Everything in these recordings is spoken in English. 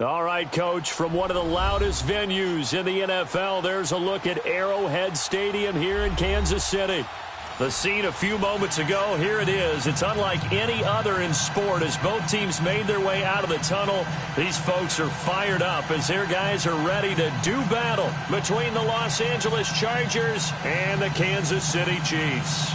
All right, Coach, from one of the loudest venues in the NFL, there's a look at Arrowhead Stadium here in Kansas City. The scene a few moments ago, here it is. It's unlike any other in sport as both teams made their way out of the tunnel. These folks are fired up as their guys are ready to do battle between the Los Angeles Chargers and the Kansas City Chiefs.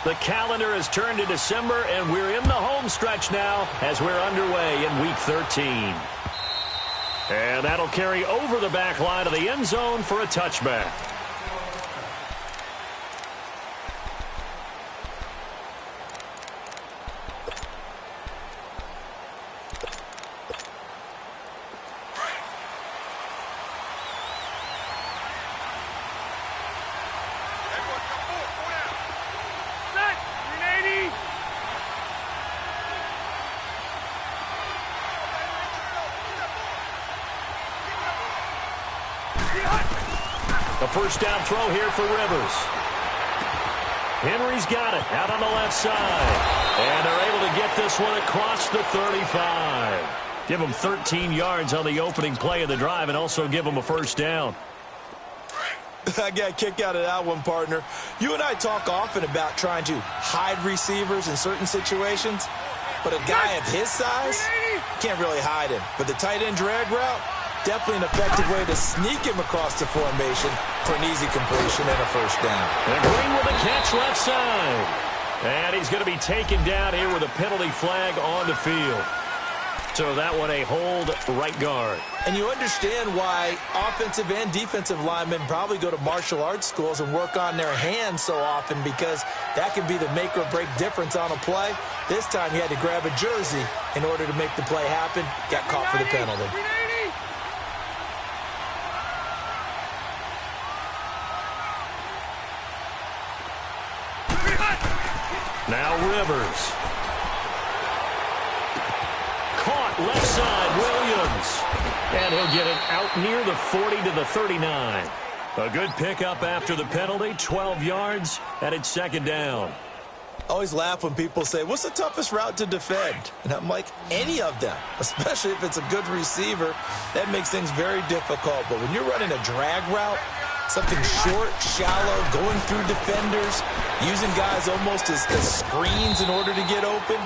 The calendar has turned to December, and we're in the home stretch now as we're underway in Week 13. And that'll carry over the back line of the end zone for a touchback. A first down throw here for Rivers. Henry's got it out on the left side. And they're able to get this one across the 35. Give them 13 yards on the opening play of the drive and also give them a first down. I got a kick out of that one, partner. You and I talk often about trying to hide receivers in certain situations. But a guy of his size, can't really hide him. But the tight end drag route, definitely an effective way to sneak him across the formation for an easy completion and a first down. And Green with a catch left side. And he's going to be taken down here with a penalty flag on the field. So that one a hold right guard. And you understand why offensive and defensive linemen probably go to martial arts schools and work on their hands so often, because that can be the make or break difference on a play. This time he had to grab a jersey in order to make the play happen. Got caught for the penalty. Now Rivers. Caught left side, Williams. And he'll get it out near the 40 to the 39. A good pickup after the penalty, 12 yards, and it's second down. I always laugh when people say, what's the toughest route to defend? And I'm like, any of them, especially if it's a good receiver. That makes things very difficult. But when you're running a drag route, something short, shallow, going through defenders, using guys almost as screens in order to get open,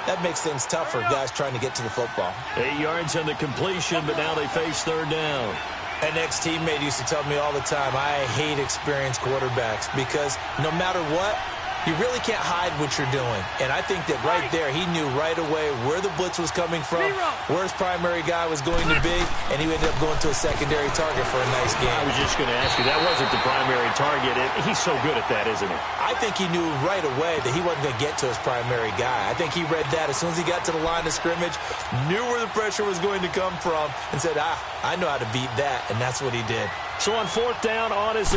that makes things tough for guys trying to get to the football. 8 yards on the completion, but now they face third down. An ex-teammate used to tell me all the time, I hate experienced quarterbacks because no matter what, you really can't hide what you're doing. And I think that right there, he knew right away where the blitz was coming from, where his primary guy was going to be, and he ended up going to a secondary target for a nice game. I was just going to ask you, that wasn't the primary target. He's so good at that, isn't he? I think he knew right away that he wasn't going to get to his primary guy. I think he read that as soon as he got to the line of scrimmage, knew where the pressure was going to come from, and said, I know how to beat that, and that's what he did. So on fourth down, on his...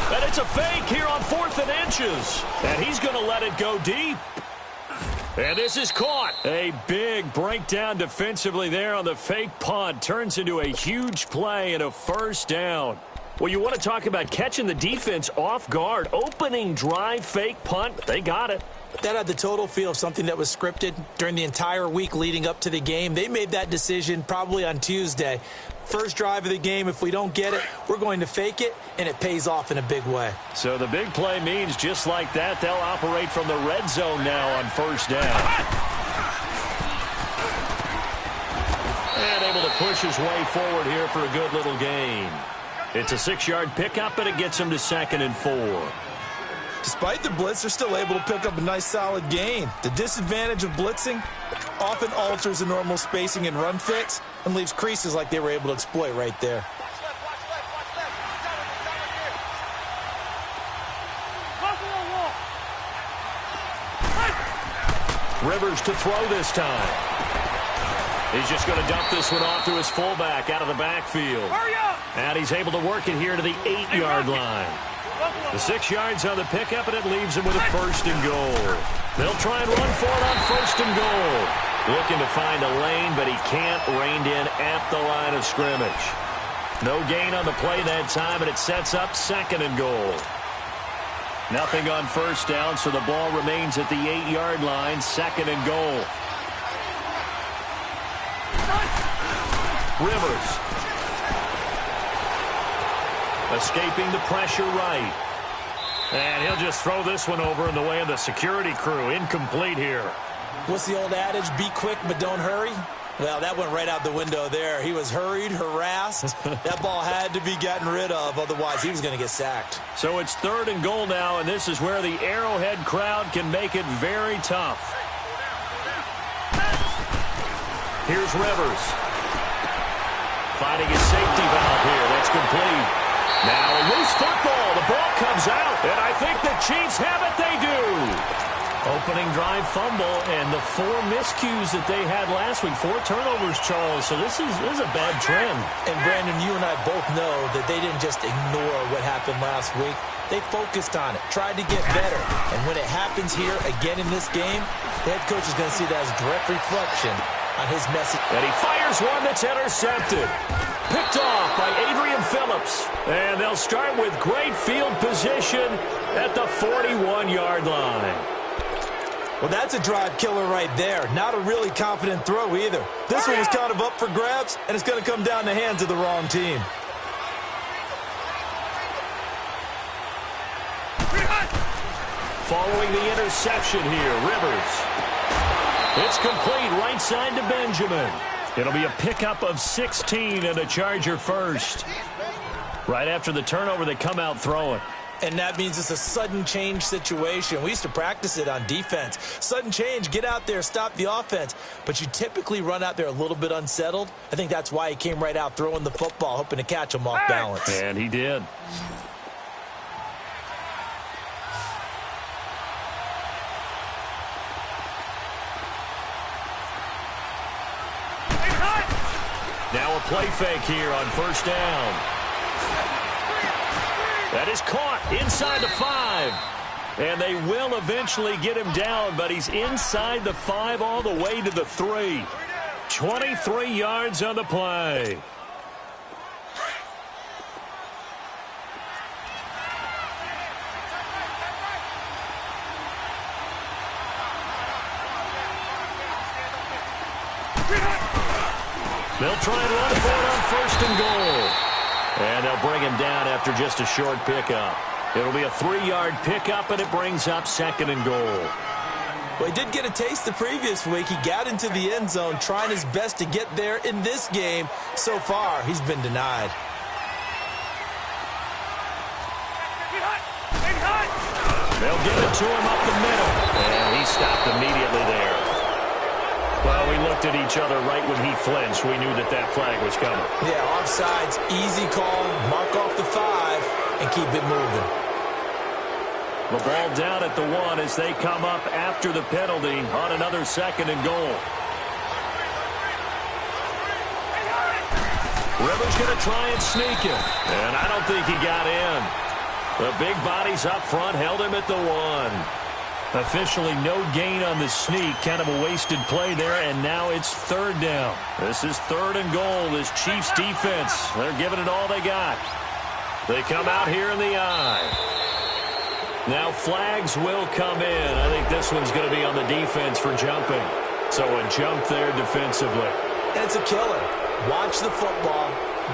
And it's a fake here on 4th and inches. And he's going to let it go deep. And this is caught. A big breakdown defensively there on the fake punt. Turns into a huge play and a first down. Well, you want to talk about catching the defense off guard. Opening drive fake punt. They got it. That had the total feel of something that was scripted during the entire week leading up to the game. They made that decision probably on Tuesday. First drive of the game, if we don't get it, we're going to fake it, and it pays off in a big way. So the big play means just like that, they'll operate from the red zone now on first down. And able to push his way forward here for a good little gain. It's a 6-yard pickup, and it gets him to 2nd and 4. Despite the blitz, they're still able to pick up a nice solid gain. The disadvantage of blitzing often alters the normal spacing and run fits and leaves creases like they were able to exploit right there. Rivers to throw this time. He's just going to dump this one off to his fullback out of the backfield. And he's able to work it here to the 8-yard line. The 6 yards on the pickup, and it leaves him with a 1st and goal. They'll try and run for it on 1st and goal. Looking to find a lane, but he can't, reined in at the line of scrimmage. No gain on the play that time, and it sets up 2nd and goal. Nothing on 1st down, so the ball remains at the 8-yard line, 2nd and goal. Rivers. Escaping the pressure right. And he'll just throw this one over in the way of the security crew. Incomplete here. What's the old adage? Be quick, but don't hurry. Well, that went right out the window there. He was hurried, harassed. That ball had to be gotten rid of, otherwise he was going to get sacked. So it's 3rd and goal now, and this is where the Arrowhead crowd can make it very tough. Here's Rivers. Finding his safety valve here. That's complete. Now a loose football. The ball comes out, and I think the Chiefs have it. They do. Opening drive fumble, and the 4 miscues that they had last week. 4 turnovers, Charles. So this is a bad trend. And, Brandon, you and I both know that they didn't just ignore what happened last week. They focused on it, tried to get better. And when it happens here again in this game, the head coach is going to see that as direct reflection on his message. And he fires one that's intercepted. Picked off by Adrian Phillips. And they'll start with great field position at the 41-yard line. Well, that's a drive killer right there. Not a really confident throw either. This one was kind of up for grabs, and it's going to come down the hands of the wrong team. Following the interception here, Rivers. It's complete right side to Benjamin. It'll be a pickup of 16 and a Charger first. Right after the turnover, they come out throwing. And that means it's a sudden change situation. We used to practice it on defense. Sudden change, get out there, stop the offense. But you typically run out there a little bit unsettled. I think that's why he came right out throwing the football, hoping to catch him off balance. And he did. Now a play fake here on 1st down. That is caught inside the 5. And they will eventually get him down, but he's inside the 5 all the way to the 3. 23 yards on the play. They'll try and run for it on 1st and goal. And they'll bring him down after just a short pickup. It'll be a 3-yard pickup, and it brings up 2nd and goal. Well, he did get a taste the previous week. He got into the end zone, trying his best to get there in this game. So far, he's been denied. They'll give it to him up the middle. And he stopped immediately there. Well, we looked at each other right when he flinched. We knew that that flag was coming. Yeah, offsides, easy call, mark off the 5, and keep it moving. The ball down at the 1 as they come up after the penalty on another 2nd and goal. Rivers going to try and sneak him. And I don't think he got in. The big bodies up front held him at the 1. Officially no gain on the sneak. Kind of a wasted play there, and now it's 3rd down. This is 3rd and goal. This Chiefs defense, they're giving it all they got. They come out here in the eye. Now flags will come in. I think this one's going to be on the defense for jumping. So a jump there defensively. And it's a killer. Watch the football.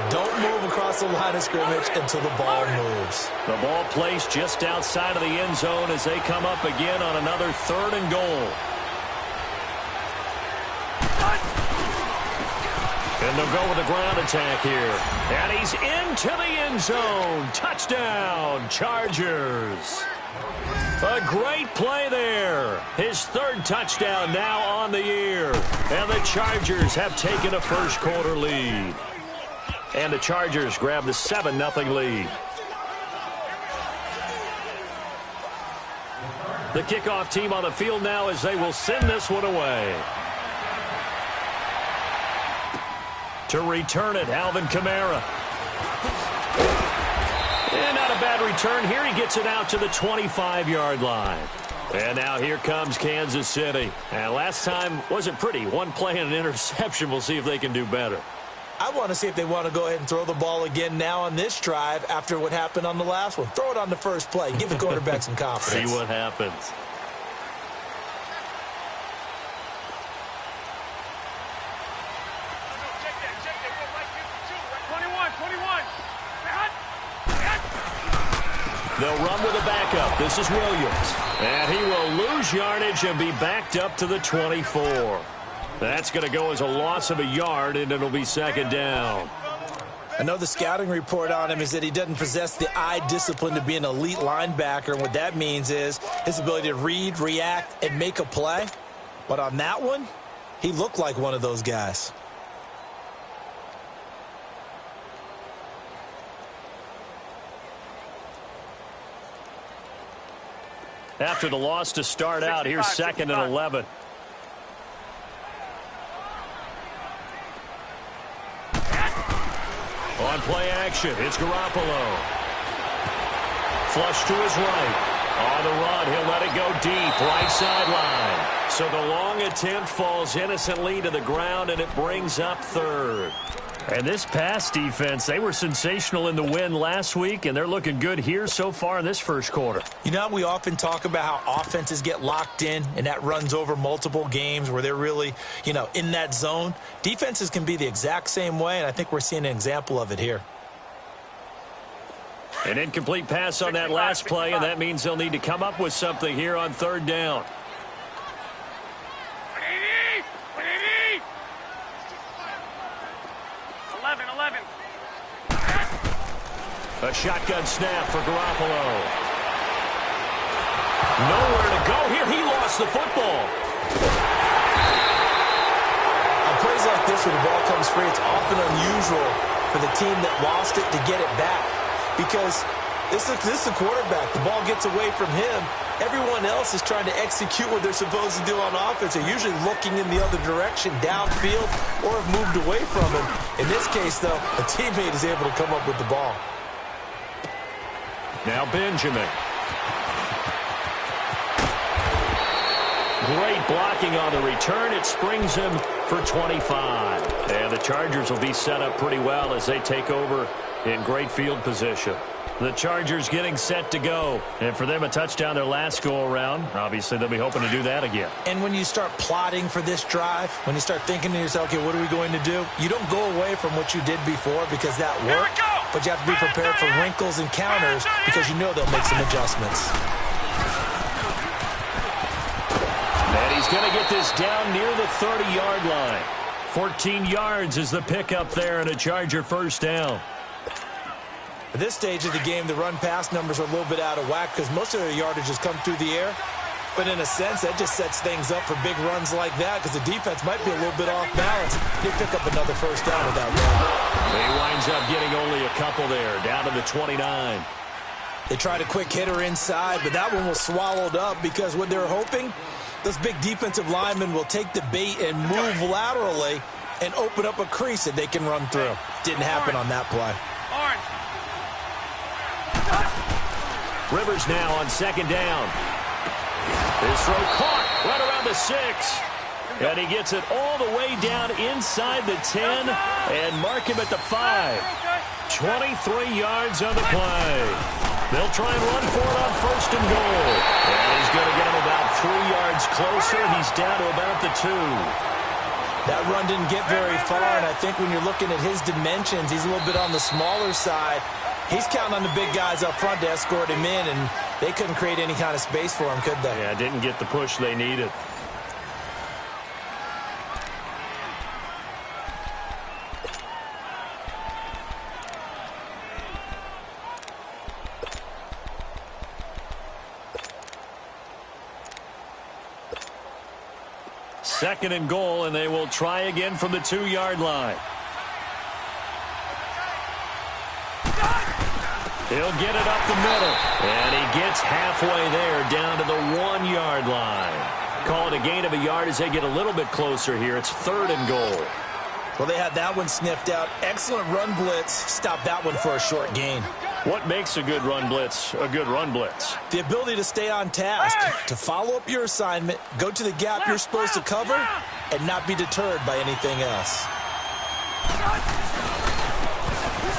Don't move across the line of scrimmage until the ball moves. The ball placed just outside of the end zone as they come up again on another 3rd and goal. And they'll go with a ground attack here. And he's into the end zone. Touchdown, Chargers. A great play there. His 3rd touchdown now on the year. And the Chargers have taken a first-quarter lead. And the Chargers grab the 7-0 lead. The kickoff team on the field now as they will send this one away. To return it, Alvin Kamara. And not a bad return here. He gets it out to the 25-yard line. And now here comes Kansas City. And last time wasn't pretty. One play and an interception. We'll see if they can do better. I want to see if they want to go ahead and throw the ball again now on this drive after what happened on the last one. Throw it on the first play. Give the quarterback some confidence. See what happens. They'll run with a backup. This is Williams. And he will lose yardage and be backed up to the 24. That's going to go as a loss of a yard, and it'll be second down. I know the scouting report on him is that he doesn't possess the eye discipline to be an elite linebacker. And what that means is his ability to read, react, and make a play. But on that one, he looked like one of those guys. After the loss to start out, here's 2nd and 11. On play action, it's Garoppolo. Flush to his right. On the run, he'll let it go deep, right sideline. So the long attempt falls innocently to the ground, and it brings up 3rd. And this pass defense, they were sensational in the win last week, and they're looking good here so far in this first quarter. You know, we often talk about how offenses get locked in, and that runs over multiple games where they're really, in that zone. Defenses can be the exact same way, and I think we're seeing an example of it here. An incomplete pass on that last play, and that means they'll need to come up with something here on 3rd down. A shotgun snap for Garoppolo. Nowhere to go here. He lost the football. On plays like this where the ball comes free, it's often unusual for the team that lost it to get it back. Because this is the quarterback. The ball gets away from him. Everyone else is trying to execute what they're supposed to do on offense. They're usually looking in the other direction, downfield, or have moved away from him. In this case, though, a teammate is able to come up with the ball. Now Benjamin. Great blocking on the return. It springs him for 25. And the Chargers will be set up pretty well as they take over in great field position. The Chargers getting set to go. And for them, a touchdown their last go-around. Obviously, they'll be hoping to do that again. And when you start plotting for this drive, when you start thinking to yourself, okay, what are we going to do? You don't go away from what you did before because that worked. But you have to be prepared for wrinkles and counters because you know they'll make some adjustments. And he's going to get this down near the 30-yard line. 14 yards is the pickup there and a Charger first down. At this stage of the game, the run-pass numbers are a little bit out of whack because most of their yardage has come through the air. But in a sense, that just sets things up for big runs like that because the defense might be a little bit off balance. They pick up another first down with that run. He winds up getting only a couple there, down to the 29. They tried a quick hitter inside, but that one was swallowed up because what they're hoping, those big defensive linemen will take the bait and move laterally and open up a crease that they can run through. Didn't happen on that play. Rivers now on 2nd down. His throw caught right around the 6. And he gets it all the way down inside the 10 and mark him at the 5. 23 yards on the play. They'll try and run for it on 1st and goal. And he's going to get him about 3 yards closer. He's down to about the 2. That run didn't get very far, and I think when you're looking at his dimensions, he's a little bit on the smaller side. He's counting on the big guys up front to escort him in, and they couldn't create any kind of space for him, could they? Yeah, didn't get the push they needed. Second and goal, and they will try again from the 2-yard line. He'll get it up the middle, and he gets halfway there down to the 1-yard line. Call it a gain of a yard as they get a little bit closer here. It's 3rd and goal. Well, they had that one sniffed out. Excellent run blitz. Stop that one for a short gain. What makes a good run blitz a good run blitz? The ability to stay on task, to follow up your assignment, go to the gap you're supposed to cover, and not be deterred by anything else.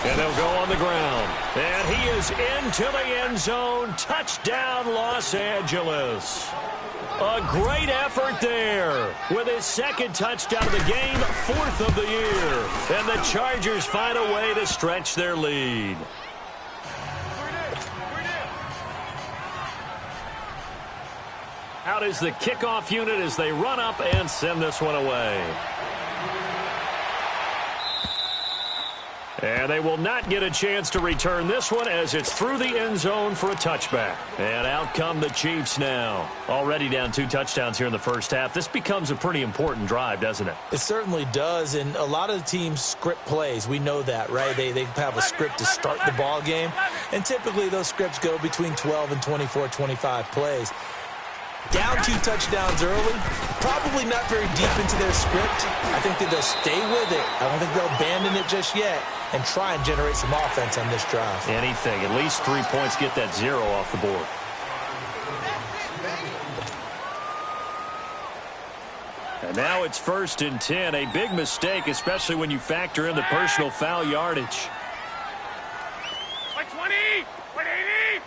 And they'll go on the ground. And he is into the end zone. Touchdown, Los Angeles. A great effort there with his second touchdown of the game, fourth of the year. And the Chargers find a way to stretch their lead. Out is the kickoff unit as they run up and send this one away. And they will not get a chance to return this one as it's through the end zone for a touchback. And out come the Chiefs now. Already down 2 touchdowns here in the first half. This becomes a pretty important drive, doesn't it? It certainly does, and a lot of the teams script plays. We know that, right? They have a script to start the ball game, and typically those scripts go between 12 and 24, 25 plays. Down 2 touchdowns early, probably not very deep into their script. I think that they'll stay with it. I don't think they'll abandon it just yet and try and generate some offense on this drive. Anything. At least 3 points, get that 0 off the board. And now it's 1st and 10. A big mistake, especially when you factor in the personal foul yardage. 120! 180!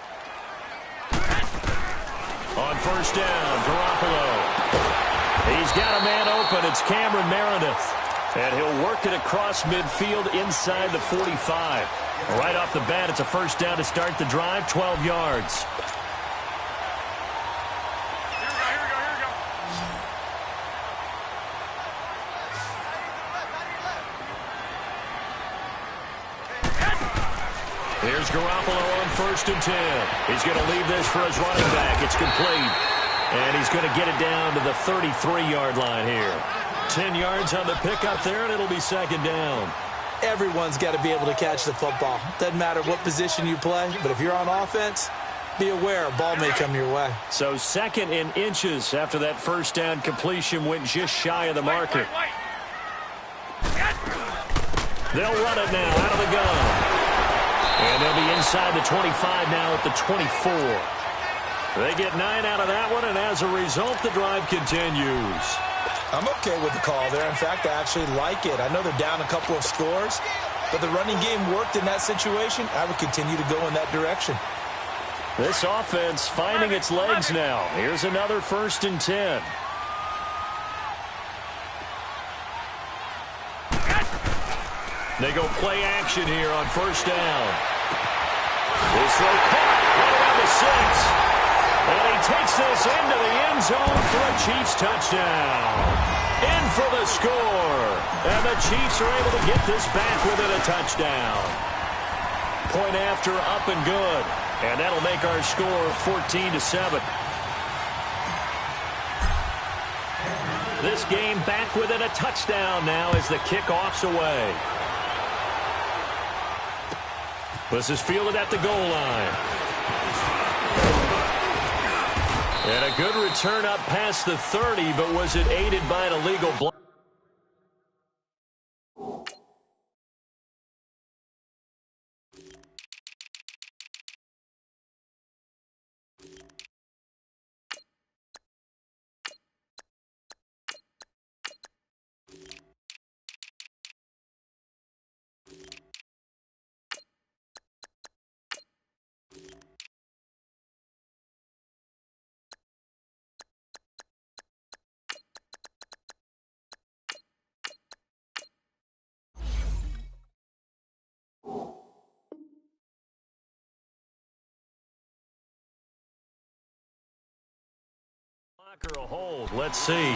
On 1st down, Garoppolo. He's got a man open. It's Cameron Meredith. And he'll work it across midfield inside the 45. Right off the bat, it's a 1st down to start the drive, 12 yards. Here we go. Here's Garoppolo on 1st and 10. He's going to leave this for his running back. It's complete. And he's going to get it down to the 33-yard line here. 10 yards on the pickup there, and it'll be 2nd down. Everyone's got to be able to catch the football. Doesn't matter what position you play, but if you're on offense, be aware a ball may come your way. So 2nd and inches after that 1st down completion went just shy of the marker. They'll run it now out of the gun. And they'll be inside the 25 now at the 24. They get 9 out of that one, and as a result, the drive continues. I'm okay with the call there. In fact, I actually like it. I know they're down a couple of scores, but the running game worked in that situation. I would continue to go in that direction. This offense finding its legs now. Here's another 1st and 10. They go play action here on 1st down. This throw caught right around the 6. And he takes this into the end zone for a Chiefs touchdown. In for the score. And the Chiefs are able to get this back within a touchdown. Point after, up and good. And that'll make our score 14-7. This game back within a touchdown now as the kickoff's away. This is fielded at the goal line. And a good return up past the 30, but was it aided by an illegal block? Or a hold. Let's see.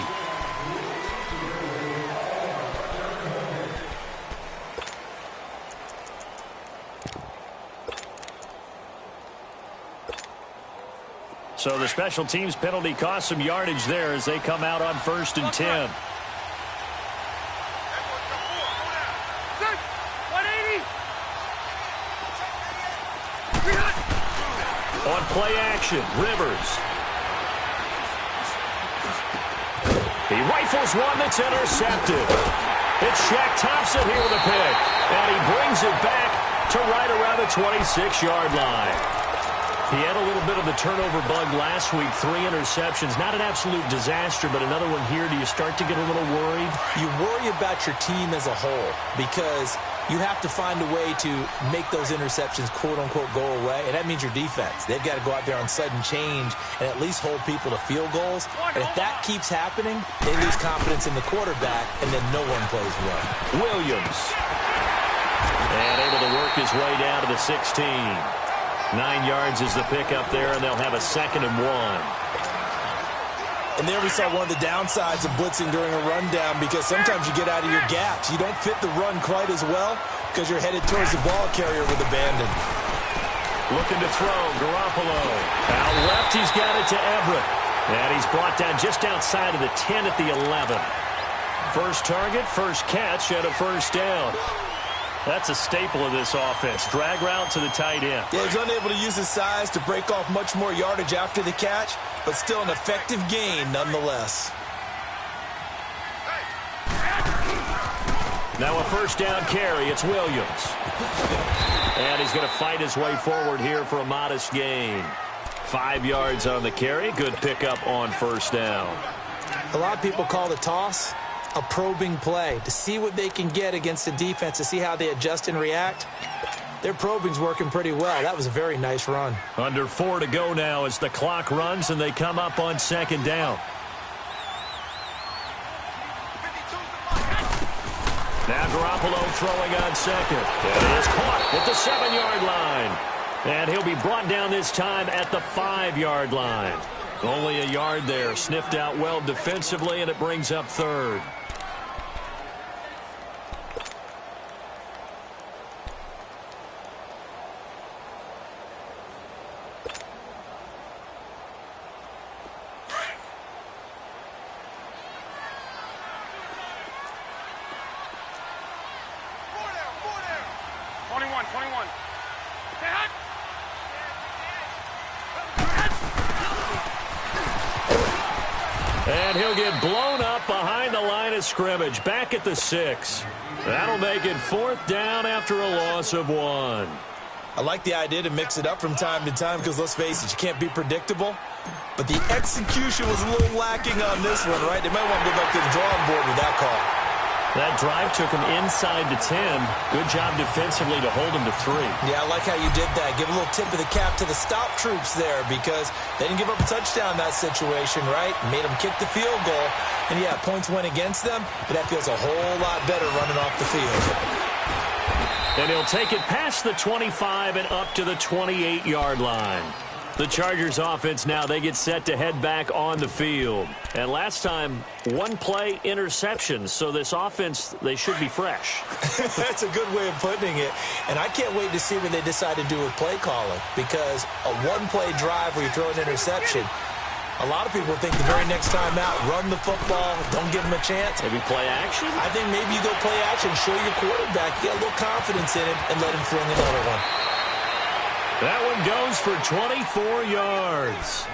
So the special teams penalty cost some yardage there as they come out on 1st and 10. 180. On play action, Rivers. He rifles one that's intercepted. It's Shaq tops it here with a pick. And he brings it back to right around the 26-yard line. He had a little bit of the turnover bug last week, 3 interceptions. Not an absolute disaster, but another one here. Do you start to get a little worried? You worry about your team as a whole because you have to find a way to make those interceptions, quote-unquote, go away, and that means your defense. They've got to go out there on sudden change and at least hold people to field goals. And if that keeps happening, they lose confidence in the quarterback, and then no one plays well. Williams. And able to work his way down to the 16. 9 yards is the pickup there, and they'll have a 2nd and 1. And there we saw one of the downsides of blitzing during a rundown because sometimes you get out of your gaps. You don't fit the run quite as well because you're headed towards the ball carrier with abandon. Looking to throw, Garoppolo. Out left, he's got it to Everett. And he's brought down just outside of the 10 at the 11. First target, first catch, and a first down. That's a staple of this offense. Drag route to the tight end. Yeah, he's unable to use his size to break off much more yardage after the catch, but still an effective gain nonetheless. Now a first down carry. It's Williams. And he's going to fight his way forward here for a modest gain. 5 yards on the carry. Good pickup on first down. A lot of people call the toss a probing play to see what they can get against the defense, to see how they adjust and react. Their probing's working pretty well. That was a very nice run. Under 4 to go now as the clock runs and they come up on 2nd down. Now Garoppolo throwing on 2nd. And he is caught at the 7-yard line. And he'll be brought down this time at the 5-yard line. Only a yard there. Sniffed out well defensively, and it brings up 3rd. And he'll get blown up behind the line of scrimmage. Back at the 6. That'll make it 4th down after a loss of 1. I like the idea to mix it up from time to time because, let's face it, you can't be predictable. But the execution was a little lacking on this one, right? They might want to go back to the drawing board with that call. That drive took him inside the 10. Good job defensively to hold him to 3. Yeah, I like how you did that. Give a little tip of the cap to the stop troops there because they didn't give up a touchdown in that situation, right? Made them kick the field goal. And, yeah, points went against them, but that feels a whole lot better running off the field. And he'll take it past the 25 and up to the 28-yard line. The Chargers offense now, they get set to head back on the field. And last time, 1-play interception. So this offense, they should be fresh. That's a good way of putting it. And I can't wait to see what they decide to do with play calling. Because a 1-play drive where you throw an interception, a lot of people think the very next time out, run the football, don't give them a chance. Maybe play action? I think maybe you go play action, show your quarterback, get a little confidence in him, and let him fling another one. That one goes for 24 yards.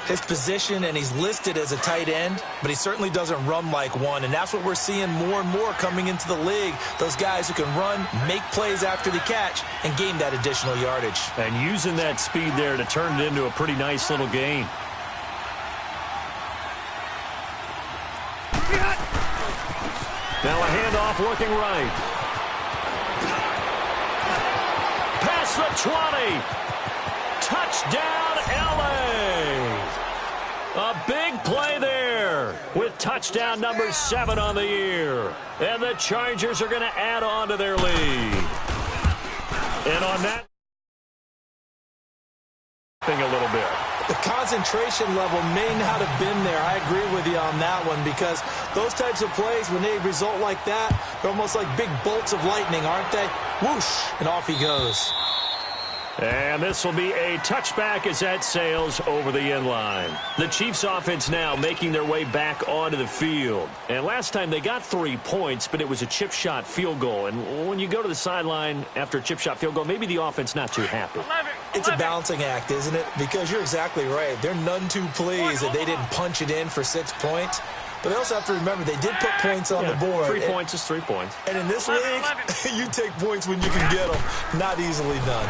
His position, and he's listed as a tight end, but he certainly doesn't run like one, and that's what we're seeing more and more coming into the league. Those guys who can run, make plays after the catch, and gain that additional yardage. And using that speed there to turn it into a pretty nice little gain. Now a handoff looking right. Past the 20. Touchdown, L.A. A big play there with touchdown number 7 on the year. And the Chargers are going to add on to their lead. And on that, a little bit. The concentration level may not have been there. I agree with you on that one because those types of plays, when they result like that, they're almost like big bolts of lightning, aren't they? Whoosh, and off he goes. And this will be a touchback as that sails over the end line. The Chiefs offense now making their way back onto the field. And last time they got 3 points, but it was a chip shot field goal. And when you go to the sideline after a chip shot field goal, maybe the offense not too happy. It's a balancing act, isn't it? Because you're exactly right. They're none too pleased that they didn't punch it in for 6 points. But they also have to remember they did put points on the board. 3 points is 3 points. And in this league, you take points when you can get them. Not easily done.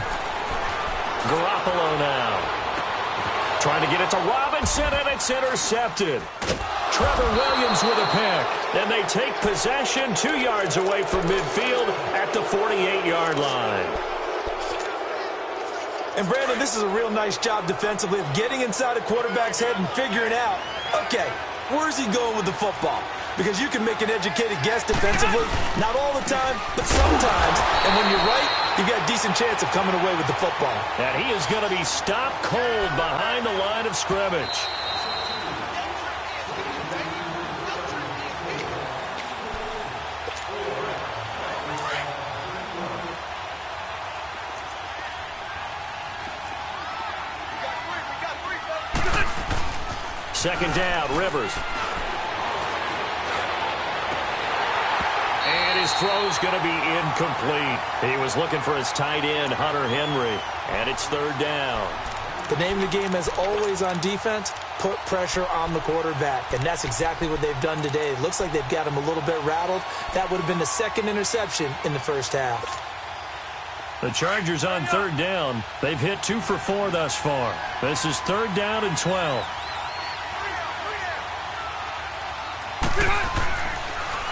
Garoppolo now. Trying to get it to Robinson, and it's intercepted. Trevor Williams with a pick. And they take possession 2 yards away from midfield at the 48-yard line. And, Brandon, this is a real nice job defensively of getting inside a quarterback's head and figuring out, okay, where's he going with the football? Because you can make an educated guess defensively, not all the time, but sometimes. And when you're right, you've got a decent chance of coming away with the football. And he is going to be stopped cold behind the line of scrimmage. Second down, Rivers. And his throw's going to be incomplete. He was looking for his tight end, Hunter Henry. And it's third down. The name of the game, as always on defense, put pressure on the quarterback. And that's exactly what they've done today. It looks like they've got him a little bit rattled. That would have been the second interception in the first half. The Chargers on third down. They've hit 2 for 4 thus far. This is third down and 12.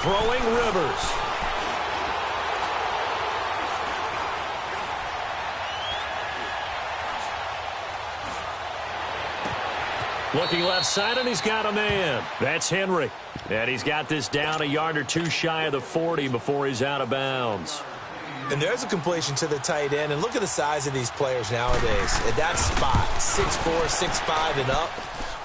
Throwing Rivers. Looking left side, and he's got a man. That's Henry. And he's got this down a yard or 2 shy of the 40 before he's out of bounds. And there's a completion to the tight end. And look at the size of these players nowadays. At that spot, 6'4", 6'5", and up.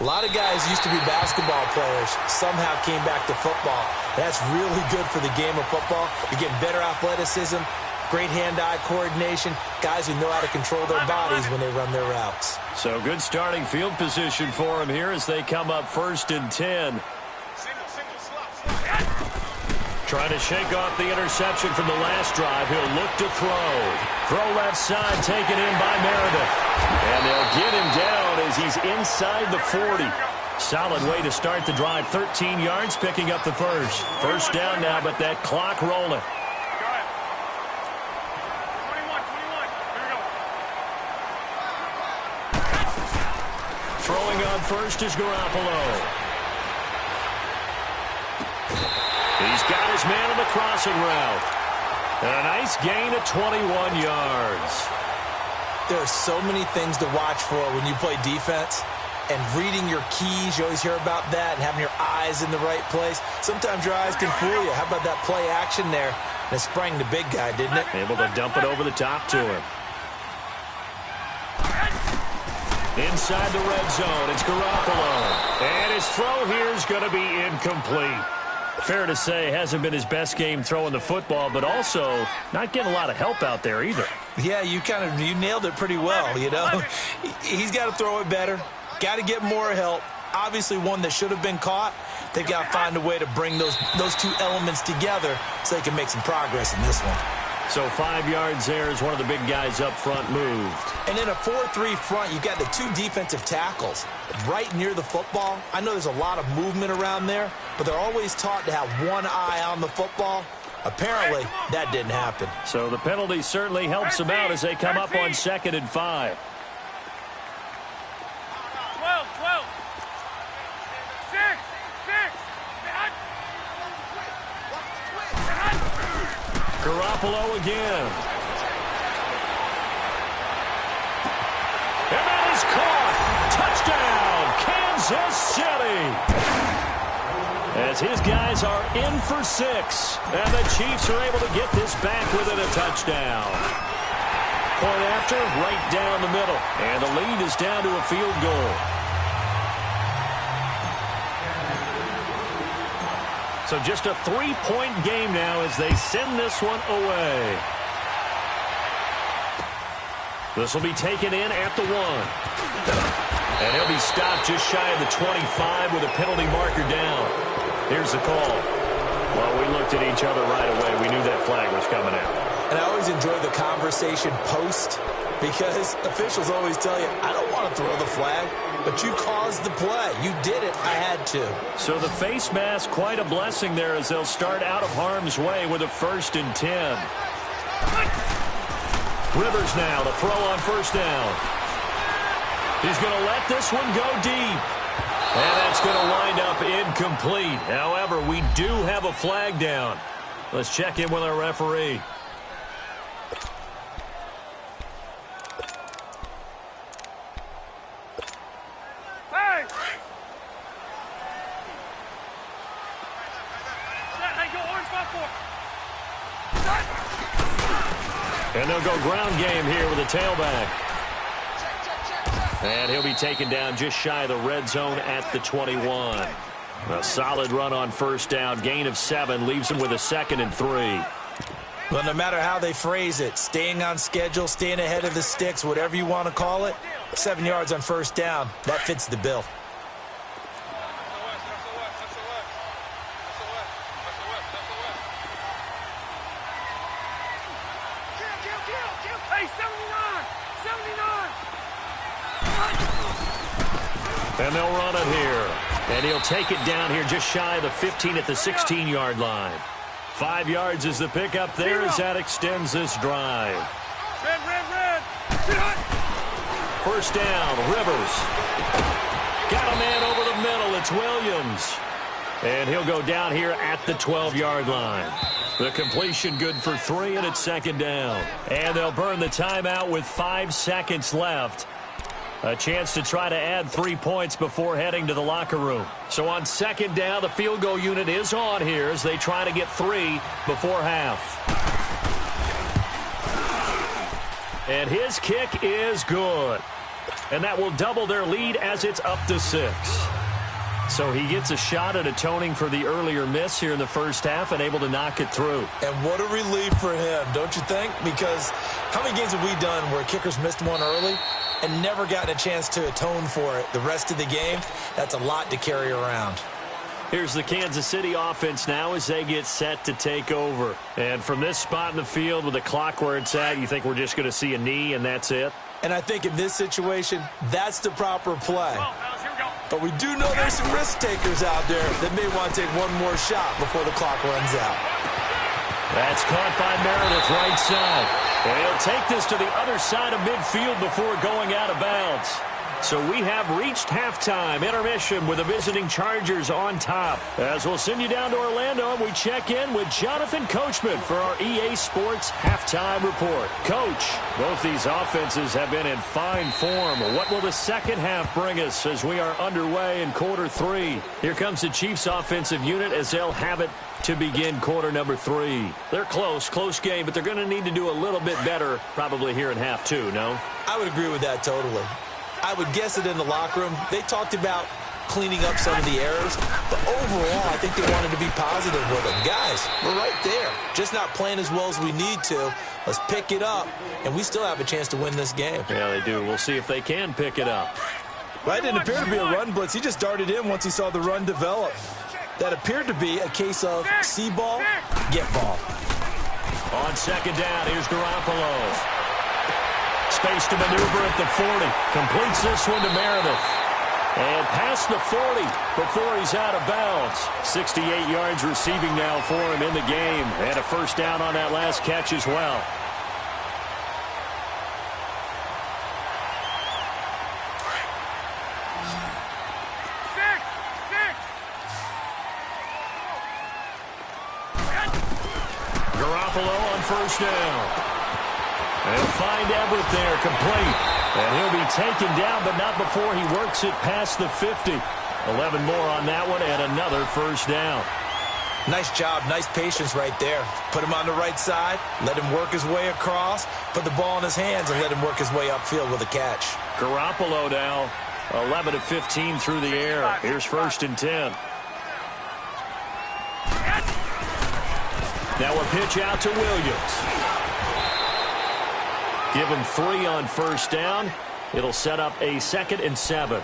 A lot of guys used to be basketball players, somehow came back to football. That's really good for the game of football. You're getting better athleticism, great hand-eye coordination, guys who know how to control their bodies when they run their routes. So good starting field position for him here as they come up 1st and 10. Trying to shake off the interception from the last drive. He'll look to throw. Throw left side, taken in by Meredith. And they'll get him down as he's inside the 40. Solid way to start the drive. 13 yards, picking up the first. First down now, but that clock rolling. Throwing on first is Garoppolo. He's got his man on the crossing route. And a nice gain of 21 yards. There are so many things to watch for when you play defense. And reading your keys, you always hear about that, and having your eyes in the right place. Sometimes your eyes can fool you. How about that play action there? And it sprang the big guy, didn't it? Able to dump it over the top to him. Inside the red zone, it's Garoppolo. And his throw here is going to be incomplete. Fair to say, hasn't been his best game throwing the football, but also not getting a lot of help out there either. Yeah, you nailed it pretty well, you know. He's got to throw it better. Got to get more help. Obviously one that should have been caught. They've got to find a way to bring those 2 elements together so they can make some progress in this one. So 5 yards there as one of the big guys up front moved. And in a 4-3 front, you've got the 2 defensive tackles right near the football. I know there's a lot of movement around there, but they're always taught to have one eye on the football. Apparently, that didn't happen. So the penalty certainly helps them out as they come up on 2nd and 5. 12. 6. Garoppolo again. And that is caught. Touchdown, Kansas City. As his guys are in for 6. And the Chiefs are able to get this back within a touchdown. Point after, right down the middle. And the lead is down to a field goal. So just a 3-point game now as they send this one away. This will be taken in at the 1. And he'll be stopped just shy of the 25 with a penalty marker down. Here's the call. Well, we looked at each other right away. We knew that flag was coming out. And I always enjoy the conversation post because officials always tell you, I don't want to throw the flag. but you caused the play. You did it. I had to. So the face mask, quite a blessing there as they'll start out of harm's way with a 1st and 10. Rivers now to throw on 1st down. He's going to let this one go deep. And that's going to wind up incomplete. However, we do have a flag down. Let's check in with our referee. Hey! Hey, go orange 5-4. And they'll go ground game here with a tailback. And he'll be taken down just shy of the red zone at the 21. A solid run on 1st down. Gain of 7 leaves him with a 2nd and 3. Well, no matter how they phrase it, staying on schedule, staying ahead of the sticks, whatever you want to call it, 7 yards on 1st down, that fits the bill. Hey, 79! 79! And they'll run it here. And he'll take it down here just shy of the 15 at the 16-yard line. 5 yards is the pickup there as that extends this drive. Red! 1st down, Rivers. Got a man over the middle. It's Williams. And he'll go down here at the 12-yard line. The completion good for 3, and it's 2nd down. And they'll burn the timeout with 5 seconds left. A chance to try to add 3 points before heading to the locker room. So on 2nd down, the field goal unit is on here as they try to get 3 before half. And his kick is good. And that will double their lead as it's up to 6. So he gets a shot at atoning for the earlier miss here in the 1st half and able to knock it through. And what a relief for him, don't you think? Because how many games have we done where kickers missed one early and never gotten a chance to atone for it the rest of the game? That's a lot to carry around. Here's the Kansas City offense now as they get set to take over. And from this spot in the field with the clock where it's at, you think we're just going to see a knee and that's it? And I think in this situation, that's the proper play. But we do know there's some risk takers out there that may want to take one more shot before the clock runs out. That's caught by Meredith right side. And he'll take this to the other side of midfield before going out of bounds. So we have reached halftime intermission with the visiting Chargers on top. As we'll send you down to Orlando and we check in with Jonathan Coachman for our EA Sports halftime report. Coach, both these offenses have been in fine form. What will the 2nd half bring us as we are underway in quarter 3? Here comes the Chiefs offensive unit as they'll have it to begin quarter number 3. They're close game, but they're going to need to do a little bit better probably here in half 2, no? I would agree with that totally. I would guess it in the locker room. They talked about cleaning up some of the errors, but overall, I think they wanted to be positive with them. Guys, we're right there. Just not playing as well as we need to. Let's pick it up, and we still have a chance to win this game. Yeah, they do. We'll see if they can pick it up. Well, it didn't appear to be a run blitz. He just darted in once he saw the run develop. That appeared to be a case of see ball, get ball. On 2nd down, here's Garoppolo. Space to maneuver at the 40. Completes this one to Meredith. And past the 40 before he's out of bounds. 68 yards receiving now for him in the game. And a 1st down on that last catch as well. Garoppolo on 1st down. They'll find Everett there, complete. And he'll be taken down, but not before he works it past the 50. 11 more on that one, and another 1st down. Nice job, nice patience right there. Put him on the right side, let him work his way across, put the ball in his hands, and let him work his way upfield with a catch. Garoppolo now, 11 of 15 through the air. Here's 1st and 10. Now a pitch out to Williams. Give him 3 on 1st down. It'll set up a 2nd and 7.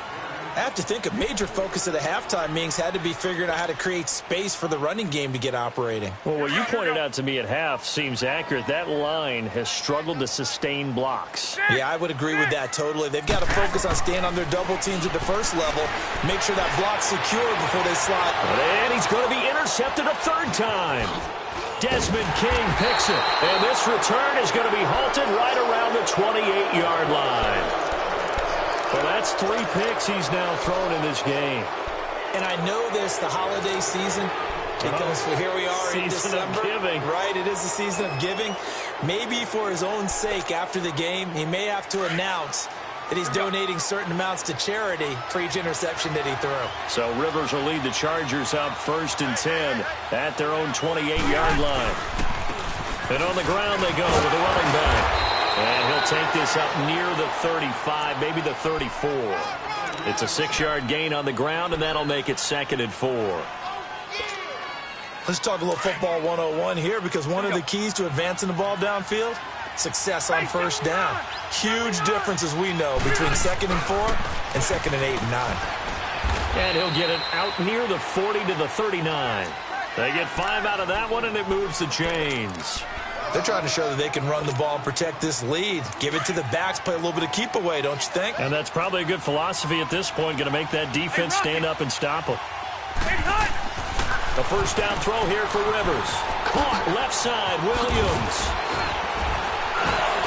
I have to think a major focus of the halftime meetings had to be figuring out how to create space for the running game to get operating. Well, what you pointed out to me at half seems accurate. That line has struggled to sustain blocks. Yeah, I would agree with that totally. They've got to focus on staying on their double teams at the first level, make sure that block's secure before they slide. And he's going to be intercepted a third time. Desmond King picks it, and this return is going to be halted right around the 28-yard line. Well, that's 3 picks he's now thrown in this game. And I know this, the holiday season, because here we are in December. Season of giving. Right, it is the season of giving. Maybe for his own sake after the game, he may have to announce that he's donating certain amounts to charity for each interception that he threw. So Rivers will lead the Chargers up 1st and 10 at their own 28-yard line. And on the ground they go with the running back. And he'll take this up near the 35, maybe the 34. It's a 6-yard gain on the ground, and that'll make it 2nd and 4. Let's talk a little football 101 here, because one of the keys to advancing the ball downfield, success on first down. Huge difference, as we know, between 2nd and 4 and 2nd and 8 and 9. And he'll get it out near the 40 to the 39. They get 5 out of that one, and it moves the chains. They're trying to show that they can run the ball and protect this lead. Give it to the backs, play a little bit of keep away, don't you think? And that's probably a good philosophy at this point, going to make that defense stand up and stop them. The first down throw here for Rivers. Caught left side, Williams.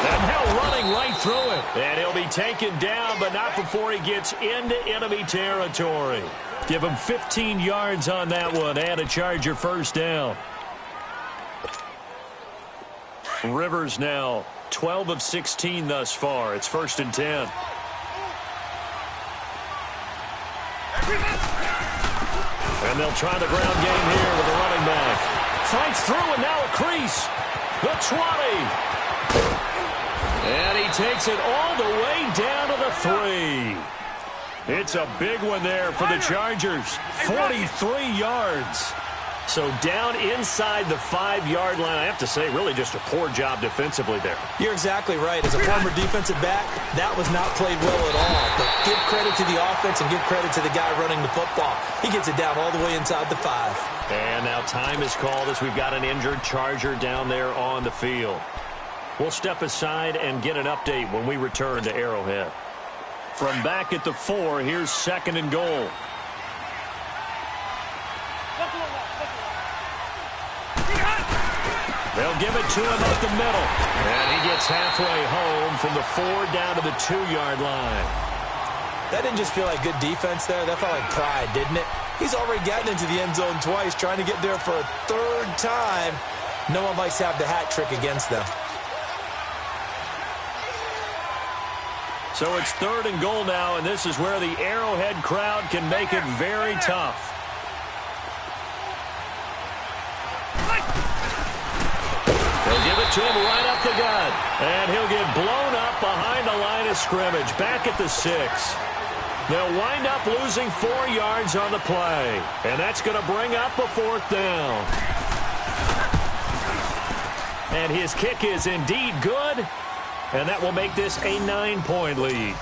And now running right through it. And he'll be taken down, but not before he gets into enemy territory. Give him 15 yards on that one and a Charger first down. Rivers now 12 of 16 thus far. It's 1st and 10. And they'll try the ground game here with the running back. Fights through and now a crease. The 20. And he takes it all the way down to the 3. It's a big one there for the Chargers. 43 yards. So down inside the 5-yard line. I have to say, really just a poor job defensively there. You're exactly right. As a former defensive back, that was not played well at all. But give credit to the offense and give credit to the guy running the football. He gets it down all the way inside the 5. And now time is called as we've got an injured Charger down there on the field. We'll step aside and get an update when we return to Arrowhead. From back at the 4, here's 2nd and goal. They'll give it to him up the middle. And he gets halfway home from the 4 down to the 2-yard line. That didn't just feel like good defense there. That felt like pride, didn't it? He's already gotten into the end zone twice, trying to get there for a 3rd time. No one likes to have the hat trick against them. So it's 3rd and goal now, and this is where the Arrowhead crowd can make it very tough. They'll give it to him right up the gut. And he'll get blown up behind the line of scrimmage. Back at the 6. They'll wind up losing 4 yards on the play. And that's going to bring up a 4th down. And his kick is indeed good. And that will make this a 9-point lead.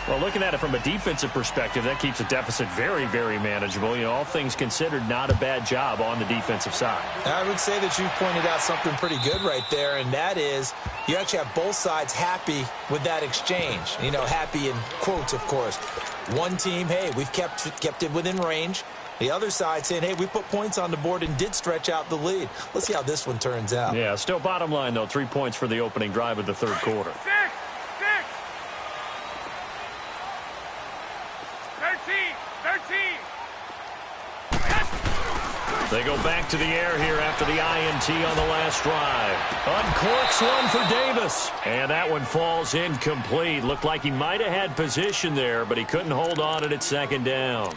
Well, looking at it from a defensive perspective, that keeps the deficit very, very manageable. You know, all things considered, not a bad job on the defensive side. I would say that you've pointed out something pretty good right there, and that is you actually have both sides happy with that exchange. You know, happy in quotes, of course. One team, hey, we've kept it within range. The other side saying, hey, we put points on the board and did stretch out the lead. Let's see how this one turns out. Yeah, still bottom line, though, 3 points for the opening drive of the 3rd quarter. 13. They go back to the air here after the INT on the last drive. Uncorks one for Davis. And that one falls incomplete. Looked like he might have had position there, but he couldn't hold on it at 2nd down.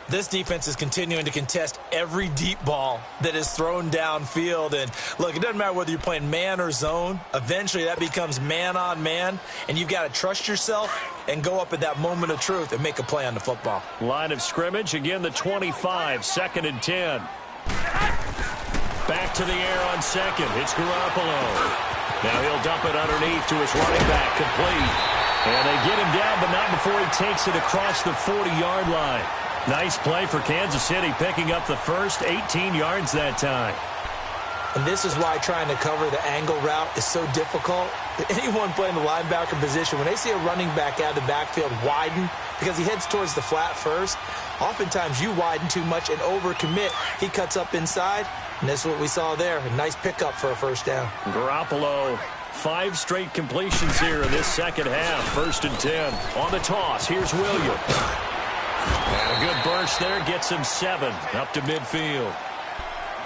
This defense is continuing to contest every deep ball that is thrown downfield. And, look, it doesn't matter whether you're playing man or zone. Eventually, that becomes man-on-man, and you've got to trust yourself and go up at that moment of truth and make a play on the football. Line of scrimmage, again, the 25, 2nd and 10. Back to the air on 2nd. It's Garoppolo. Now he'll dump it underneath to his running back, complete. And they get him down, but not before he takes it across the 40-yard line. Nice play for Kansas City, picking up the first 18 yards that time. And this is why trying to cover the angle route is so difficult. Anyone playing the linebacker position, when they see a running back out of the backfield widen because he heads towards the flat first, oftentimes you widen too much and overcommit. He cuts up inside, and this is what we saw there. A nice pickup for a first down. Garoppolo, 5 straight completions here in this second half. 1st and 10. On the toss, here's Williams. And a good burst there gets him 7 up to midfield.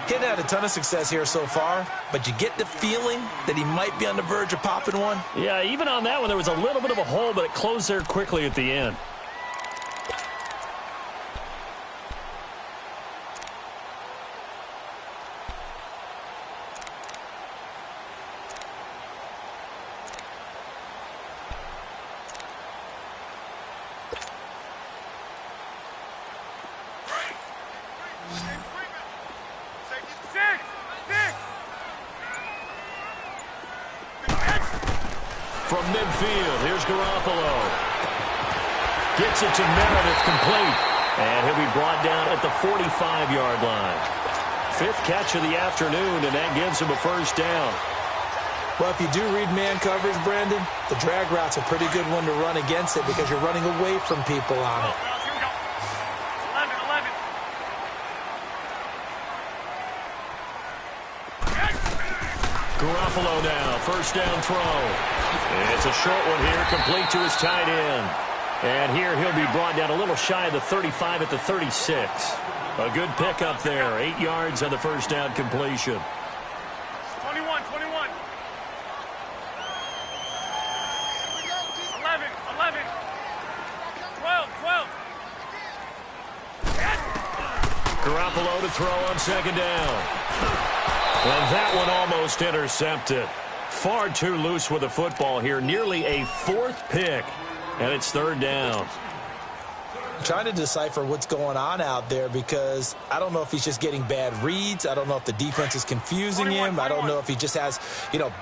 Getting had a ton of success here so far, but you get the feeling that he might be on the verge of popping one. Yeah, even on that one, there was a little bit of a hole, but it closed there quickly at the end. From midfield, here's Garoppolo. Gets it to Meredith, complete. And he'll be brought down at the 45-yard line. 5th catch of the afternoon, and that gives him a first down. Well, if you do read man coverage, Brandon, the drag route's a pretty good one to run against it because you're running away from people on it. Here we go. 11. Garoppolo now, first down throw. It's a short one here, complete to his tight end. And here he'll be brought down a little shy of the 35 at the 36. A good pickup there, 8 yards on the first down completion. 21. 11. 12. Garoppolo to throw on second down. And that one almost intercepted. Far too loose with the football here. Nearly a 4th pick. And it's 3rd down. I'm trying to decipher what's going on out there because I don't know if he's just getting bad reads. I don't know if the defense is confusing him. I don't know if he just has,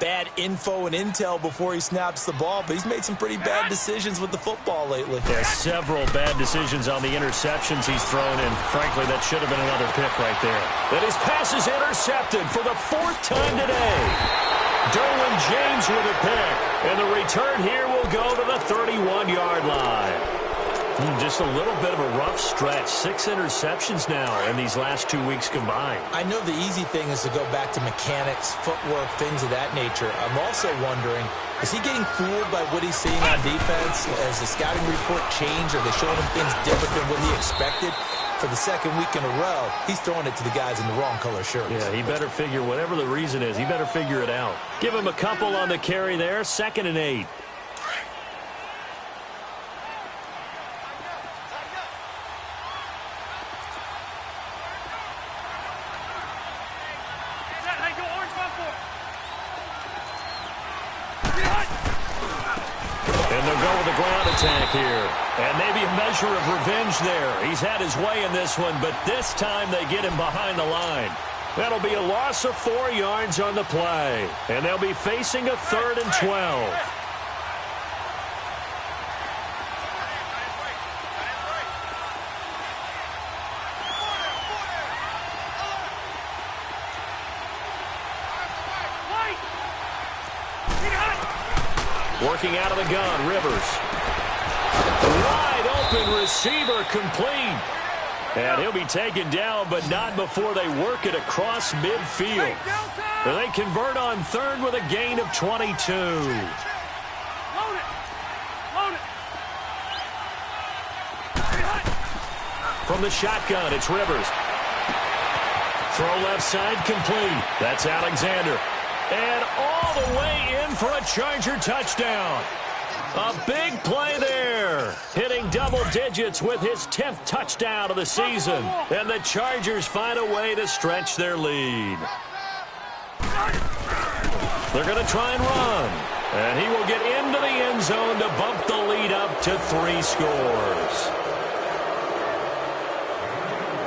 bad info and intel before he snaps the ball. But he's made some pretty bad decisions with the football lately. Yeah, several bad decisions on the interceptions he's thrown in. Frankly, that should have been another pick right there. But his pass is intercepted for the 4th time today. Derwin James with a pick. And the return here will go to the 31-yard line. Just a little bit of a rough stretch. 6 interceptions now in these last 2 weeks combined. I know the easy thing is to go back to mechanics, footwork, things of that nature. I'm also wondering, is he getting fooled by what he's seeing on defense? Has the scouting report changed? Are they showing him things different than what he expected? For the 2nd week in a row, he's throwing it to the guys in the wrong color shirts. Yeah, he better figure, whatever the reason is, he better figure it out. Give him a couple on the carry there, 2nd and 8. And they'll go with the ground attack here. And maybe a measure of revenge there. He's had his way in this one, but this time they get him behind the line. That'll be a loss of 4 yards on the play. And they'll be facing a 3rd and 12. Working out of the gun, Rivers. Wide open receiver complete. And he'll be taken down, but not before they work it across midfield. And they convert on 3rd with a gain of 22. From the shotgun, it's Rivers. Throw left side complete. That's Alexander. And all the way in for a Charger touchdown. A big play there. Hitting double digits with his 10th touchdown of the season. And the Chargers find a way to stretch their lead. They're going to try and run. And he will get into the end zone to bump the lead up to 3 scores.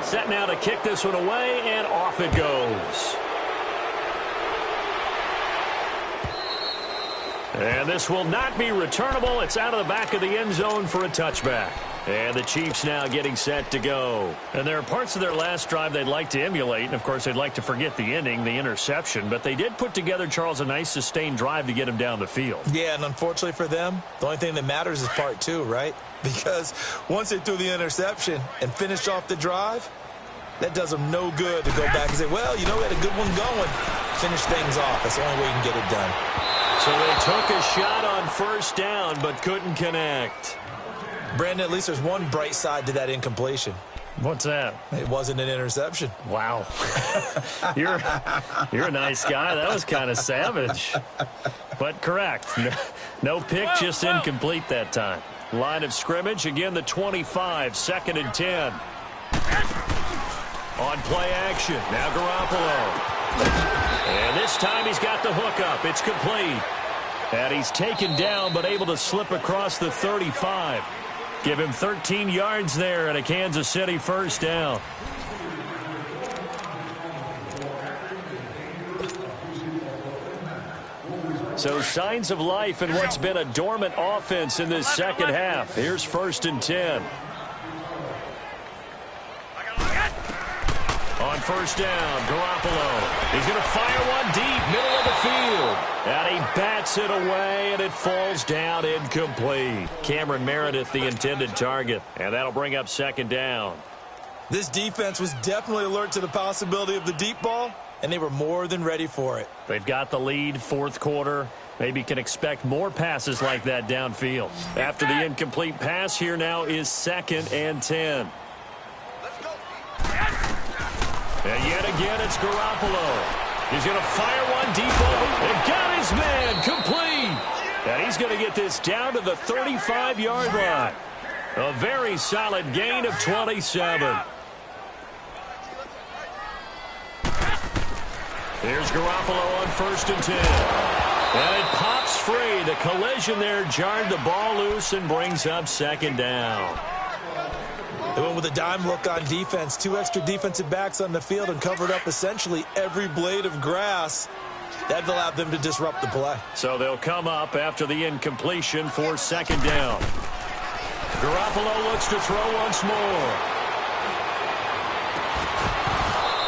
Set now to kick this one away, and off it goes. And this will not be returnable. It's out of the back of the end zone for a touchback. And the Chiefs now getting set to go. And there are parts of their last drive they'd like to emulate. And, of course, they'd like to forget the ending, the interception. But they did put together, Charles, a nice sustained drive to get him down the field. Yeah, and unfortunately for them, the only thing that matters is part two, right? Because once they threw the interception and finished off the drive, that does them no good to go back and say, well, you know, we had a good one going. Finish things off. That's the only way you can get it done. So they took a shot on first down but couldn't connect. Brandon, at least there's one bright side to that incompletion. What's that? It wasn't an interception. Wow. You're a nice guy. That was kind of savage. But correct. No pick, just incomplete that time. Line of scrimmage, again the 25, 2nd and 10. On play action, now Garoppolo. And this time he's got the hook up. It's complete. And he's taken down but able to slip across the 35. Give him 13 yards there and a Kansas City first down. So signs of life in what's been a dormant offense in this second half. Here's 1st and 10. On first down, Garoppolo. He's going to fire one deep, middle of the field. And he bats it away, and it falls down incomplete. Cameron Meredith, the intended target. And that'll bring up 2nd down. This defense was definitely alert to the possibility of the deep ball, and they were more than ready for it. They've got the lead, 4th quarter. Maybe can expect more passes like that downfield. After the incomplete pass, here now is 2nd and 10. And yet again, it's Garoppolo. He's going to fire one deep over and got his man complete. And he's going to get this down to the 35-yard line. A very solid gain of 27. Here's Garoppolo on 1st and 10. And it pops free. The collision there jarred the ball loose and brings up 2nd down. They went with a dime look on defense. 2 extra defensive backs on the field and covered up essentially every blade of grass. That allowed them to disrupt the play. So they'll come up after the incompletion for 2nd down. Garoppolo looks to throw once more.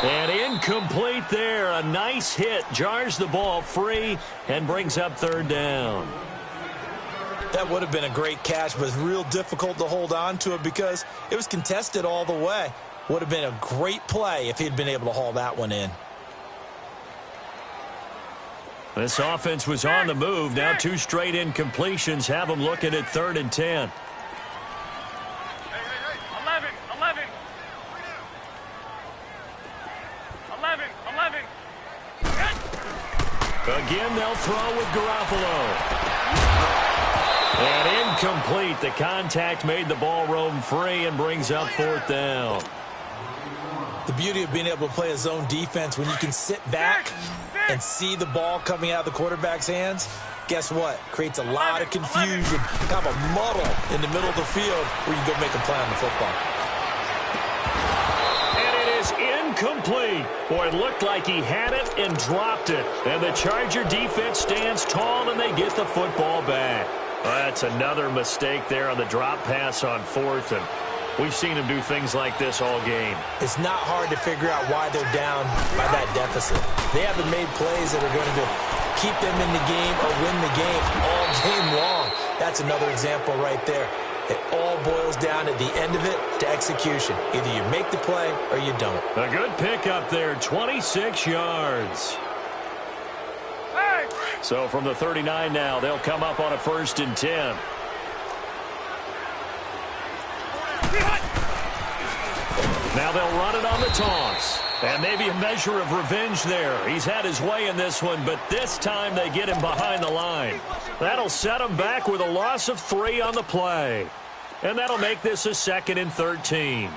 And incomplete there. A nice hit. Jars the ball free and brings up 3rd down. That would have been a great catch, but it's real difficult to hold on to it because it was contested all the way. Would have been a great play if he'd been able to haul that one in. This offense was on the move. Now 2 straight incompletions have them looking at 3rd and 10. 11. 11. Again, they'll throw with Garoppolo. And incomplete. The contact made the ball roam free and brings up 4th down. The beauty of being able to play a zone defense when you can sit back and see the ball coming out of the quarterback's hands, guess what? Creates a lot of confusion, kind of a muddle in the middle of the field where you go make a play on the football. And it is incomplete. Boy, it looked like he had it and dropped it. And the Charger defense stands tall and they get the football back. That's another mistake there on the drop pass on 4th, and we've seen him do things like this all game. It's not hard to figure out why they're down by that deficit. They haven't made plays that are going to keep them in the game or win the game all game long. That's another example right there. It all boils down at the end of it to execution. Either you make the play or you don't. A good pickup there, 26 yards. So from the 39 now, they'll come up on a 1st and 10. Now they'll run it on the toss. And maybe a measure of revenge there. He's had his way in this one, but this time they get him behind the line. That'll set him back with a loss of 3 on the play. And that'll make this a 2nd and 13.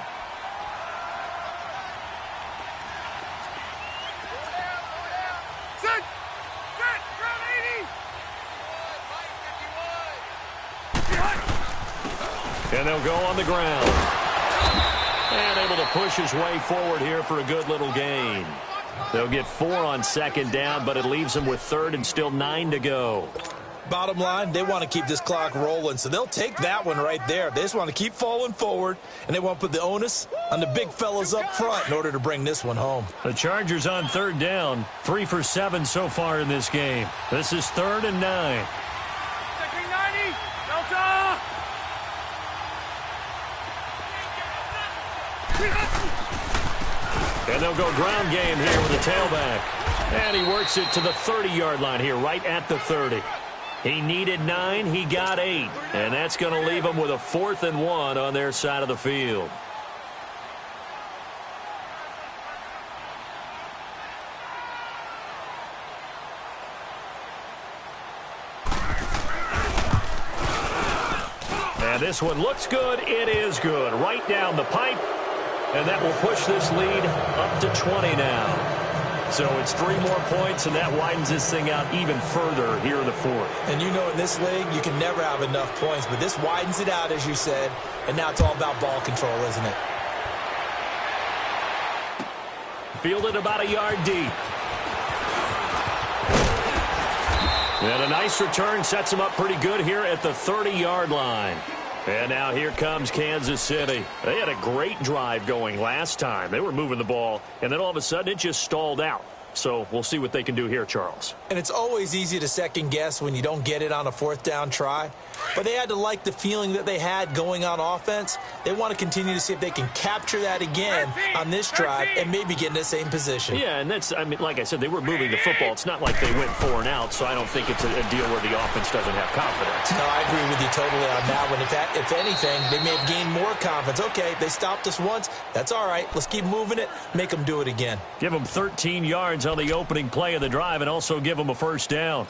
And they'll go on the ground. And able to push his way forward here for a good little gain. They'll get 4 on 2nd down, but it leaves them with 3rd and still 9 to go. Bottom line, they want to keep this clock rolling, so they'll take that one right there. They just want to keep falling forward, and they want to put the onus on the big fellas up front in order to bring this one home. The Chargers on third down, 3 for 7 so far in this game. This is 3rd and 9. And they'll go ground game here with a tailback. And he works it to the 30-yard line here, right at the 30. He needed 9, he got 8. And that's going to leave him with a 4th and 1 on their side of the field. And this one looks good. It is good. Right down the pipe. And that will push this lead up to 20 now. So it's 3 more points, and that widens this thing out even further here in the 4th. And you know in this league, you can never have enough points, but this widens it out, as you said, and now it's all about ball control, isn't it? Fielded about a yard deep. And a nice return sets him up pretty good here at the 30-yard line. And now here comes Kansas City. They had a great drive going last time. They were moving the ball, and then all of a sudden it just stalled out. So we'll see what they can do here, Charles. And it's always easy to second guess when you don't get it on a 4th down try. But they had to like the feeling that they had going on offense. They want to continue to see if they can capture that again on this drive and maybe get in the same position. Yeah, and that's, I mean, like I said, they were moving the football. It's not like they went 4 and out, so I don't think it's a deal where the offense doesn't have confidence. No, I agree with you totally on that one. If anything, they may have gained more confidence. Okay, they stopped us once. That's all right. Let's keep moving it. Make them do it again. Give them 13 yards on the opening play of the drive and also give them a 1st down.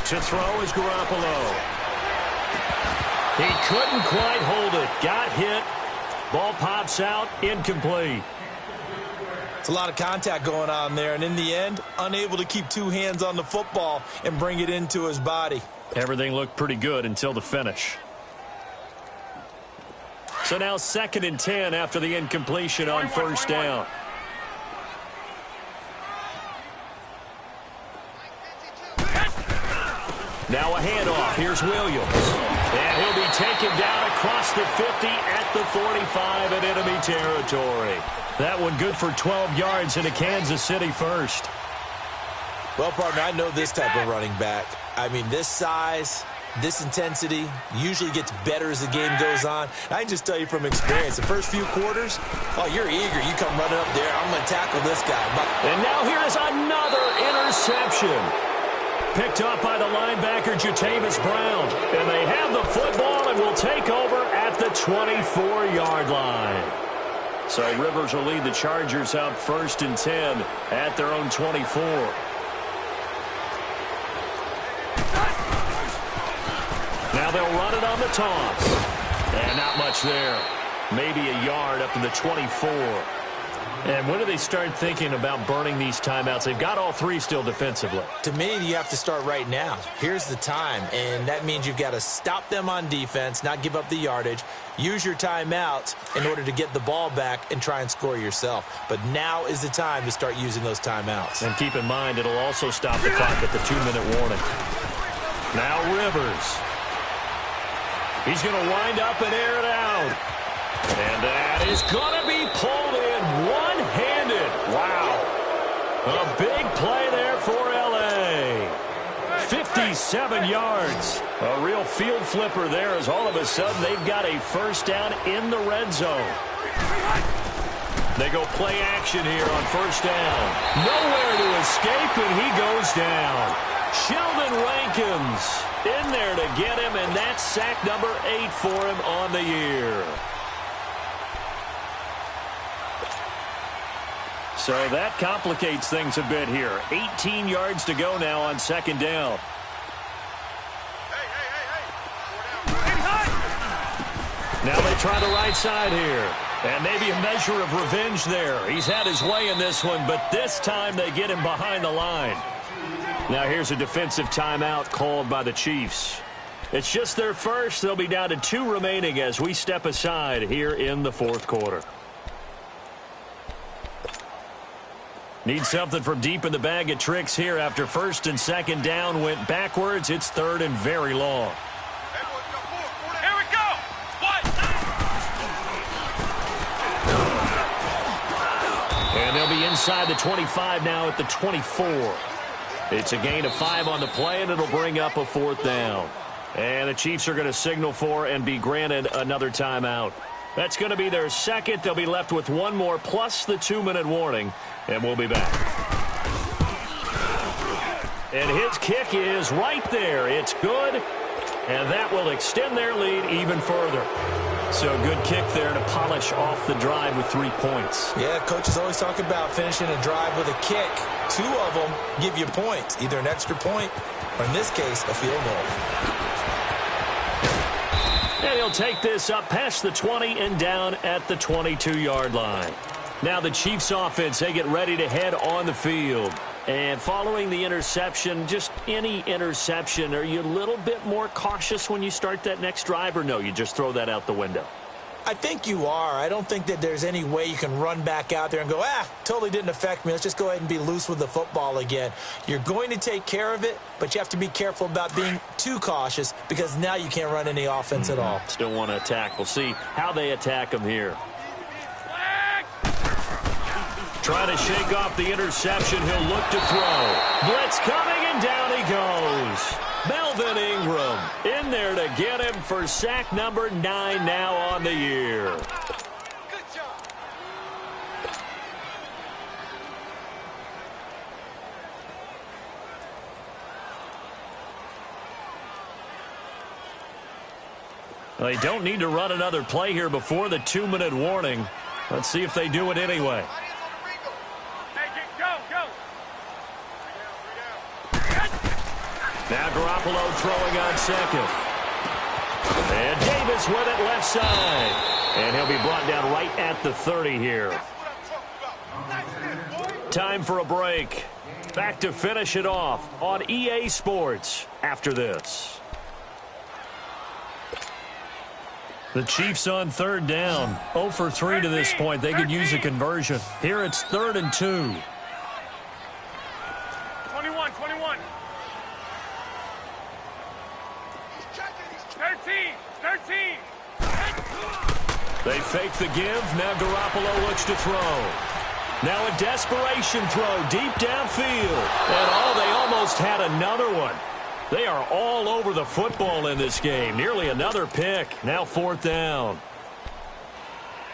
To throw is Garoppolo. He couldn't quite hold it. Got hit. Ball pops out. Incomplete. It's a lot of contact going on there, and in the end, unable to keep 2 hands on the football and bring it into his body. Everything looked pretty good until the finish. So now 2nd and 10 after the incompletion on 1st down. Now a handoff. Here's Williams. And he'll be taken down across the 50 at the 45 in enemy territory. That one good for 12 yards into Kansas City first. Well, partner, I know this type of running back. I mean, this size, this intensity usually gets better as the game goes on. I can just tell you from experience, the first few quarters, oh, you're eager. You come running up there. I'm going to tackle this guy. And now here is another interception. Picked up by the linebacker, Jatavis Brown. And they have the football and will take over at the 24-yard line. So Rivers will lead the Chargers out 1st and 10 at their own 24. Now they'll run it on the toss. And not much there. Maybe a yard up to the 24. And when do they start thinking about burning these timeouts? They've got all 3 still defensively. To me, you have to start right now. Here's the time, and that means you've got to stop them on defense, not give up the yardage, use your timeouts in order to get the ball back and try and score yourself. But now is the time to start using those timeouts. And keep in mind, it'll also stop the clock at the 2-minute warning. Now Rivers. He's going to wind up and air it out. And that is going to be pulled in one-handed. Wow. A big play there for L.A. 57 yards. A real field flipper there as all of a sudden they've got a 1st down in the red zone. They go play action here on 1st down. Nowhere to escape, and he goes down. Sheldon Rankins in there to get him, and that's sack number 8 for him on the year. So that complicates things a bit here. 18 yards to go now on 2nd down. Now they try the right side here. And maybe a measure of revenge there. He's had his way in this one, but this time they get him behind the line. Now here's a defensive timeout called by the Chiefs. It's just their first. They'll be down to 2 remaining as we step aside here in the fourth quarter. Need something from deep in the bag of tricks here after first and second down went backwards. It's third and very long. Here we go. What? And they'll be inside the 25 now at the 24. It's a gain of 5 on the play, and it'll bring up a fourth down. And the Chiefs are going to signal for and be granted another timeout. That's going to be their second. They'll be left with one more plus the 2-minute warning, and we'll be back. And his kick is right there. It's good, and that will extend their lead even further. So a good kick there to polish off the drive with 3 points. Yeah, coaches always talk about finishing a drive with a kick. 2 of them give you points, either an extra point or, in this case, a field goal. And he'll take this up past the 20 and down at the 22-yard line. Now the Chiefs offense, they get ready to head on the field. And following the interception, just any interception, are you a little bit more cautious when you start that next drive, or no, you just throw that out the window? I think you are. I don't think that there's any way you can run back out there and go, totally didn't affect me. Let's just go ahead and be loose with the football again. You're going to take care of it, but you have to be careful about being too cautious because now you can't run any offense at all. Still want to attack. We'll see how they attack them here. Trying to shake off the interception. He'll look to throw. Blitz coming, and down he goes. Melvin Ingram in there to get him for sack number 9 now on the year. Good job. They don't need to run another play here before the 2-minute warning. Let's see if they do it anyway. Now Garoppolo throwing on second. And Davis with it left side. And he'll be brought down right at the 30 here. Time for a break. Back to finish it off on EA Sports after this. The Chiefs on third down. 0 for 3 to this point. They could use a conversion. Here it's 3rd and 2. 21. 13. They fake the give. Now Garoppolo looks to throw. Now a desperation throw deep downfield. And they almost had another one. They are all over the football in this game. Nearly another pick. Now 4th down.